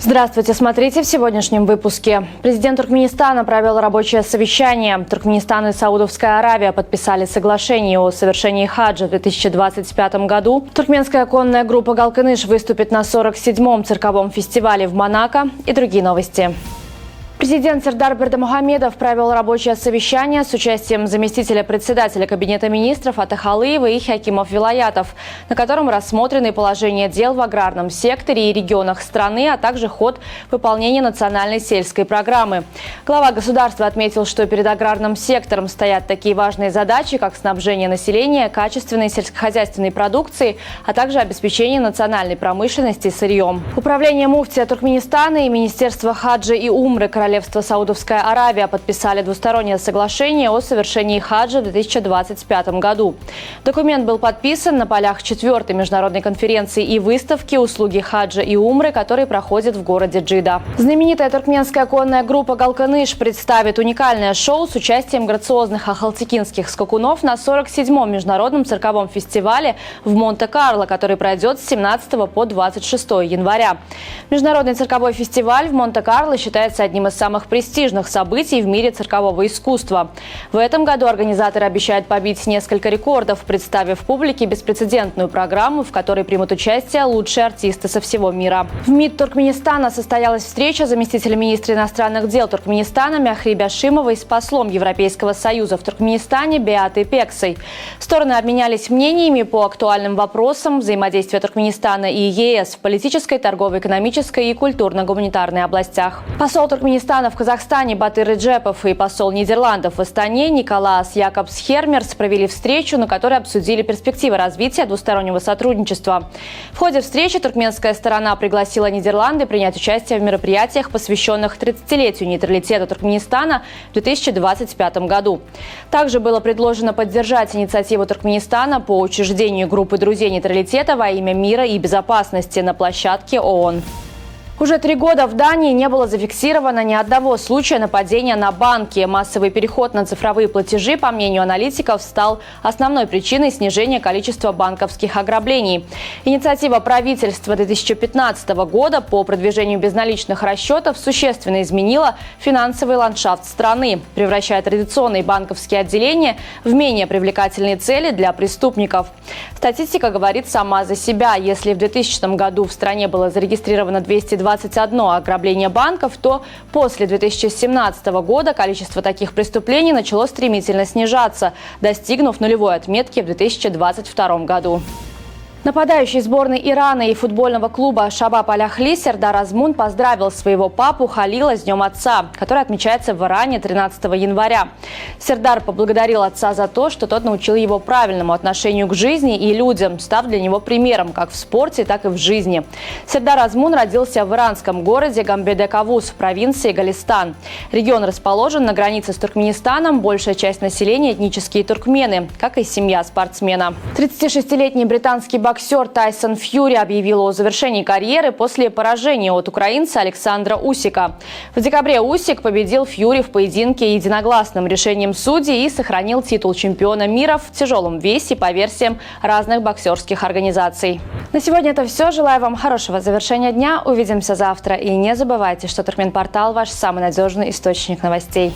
Здравствуйте, смотрите в сегодняшнем выпуске. Президент Туркменистана провел рабочее совещание. Туркменистан и Саудовская Аравия подписали соглашение о совершении хаджа в 2025 году. Туркменская конная группа «Галкыныш» выступит на 47-м цирковом фестивале в Монако и другие новости. Президент Сердар Бердымухамедов провел рабочее совещание с участием заместителя председателя Кабинета министров Атахалыева и хакимов вилаятов, на котором рассмотрены положение дел в аграрном секторе и регионах страны, а также ход выполнения национальной сельской программы. Глава государства отметил, что перед аграрным сектором стоят такие важные задачи, как снабжение населения качественной сельскохозяйственной продукцией, а также обеспечение национальной промышленности сырьем. Управление муфтия Туркменистана и Министерство хаджа и умры Королевство Саудовская Аравия подписали двустороннее соглашение о совершении хаджа в 2025 году. Документ был подписан на полях 4-й международной конференции и выставки «Услуги хаджа и умры», которые проходят в городе Джидда. Знаменитая туркменская конная группа «Галкыныш» представит уникальное шоу с участием грациозных ахалтекинских скакунов на 47-м международном цирковом фестивале в Монте-Карло, который пройдет с 17 по 26 января. Международный цирковой фестиваль в Монте-Карло считается одним из самых престижных событий в мире циркового искусства. В этом году организаторы обещают побить несколько рекордов, представив публике беспрецедентную программу, в которой примут участие лучшие артисты со всего мира. В МИД Туркменистана состоялась встреча заместителя министра иностранных дел Туркменистана Мяхри Бяшимовой с послом Европейского союза в Туркменистане Беатой Пексой. Стороны обменялись мнениями по актуальным вопросам взаимодействия Туркменистана и ЕС в политической, торговой, экономической и культурно-гуманитарной областях. Посол Туркменистана в Казахстане Батыр Реджепов и посол Нидерландов в Астане Николас Якобс Хермерс провели встречу, на которой обсудили перспективы развития двустороннего сотрудничества. В ходе встречи туркменская сторона пригласила Нидерланды принять участие в мероприятиях, посвященных 30-летию нейтралитета Туркменистана в 2025 году. Также было предложено поддержать инициативу Туркменистана по учреждению группы друзей нейтралитета во имя мира и безопасности на площадке ООН. Уже 3 года в Дании не было зафиксировано ни одного случая нападения на банки. Массовый переход на цифровые платежи, по мнению аналитиков, стал основной причиной снижения количества банковских ограблений. Инициатива правительства 2015 года по продвижению безналичных расчетов существенно изменила финансовый ландшафт страны, превращая традиционные банковские отделения в менее привлекательные цели для преступников. Статистика говорит сама за себя. Если в 2000 году в стране было зарегистрировано 221 ограбление банков, то после 2017 года количество таких преступлений начало стремительно снижаться, достигнув нулевой отметки в 2022 году. Нападающий сборной Ирана и футбольного клуба «Шабаб Аль-Ахли» Сердар Азмун поздравил своего папу Халила с Днем Отца, который отмечается в Иране 13 января. Сердар поблагодарил отца за то, что тот научил его правильному отношению к жизни и людям, став для него примером как в спорте, так и в жизни. Сердар Азмун родился в иранском городе Гамбеде-Кавуз в провинции Голестан. Регион расположен на границе с Туркменистаном, большая часть населения – этнические туркмены, как и семья спортсмена. 36-летний британский боксер Тайсон Фьюри объявил о завершении карьеры после поражения от украинца Александра Усика. В декабре Усик победил Фьюри в поединке единогласным решением судей и сохранил титул чемпиона мира в тяжелом весе по версиям разных боксерских организаций. На сегодня это все. Желаю вам хорошего завершения дня. Увидимся завтра. И не забывайте, что Туркменпортал – ваш самый надежный источник новостей.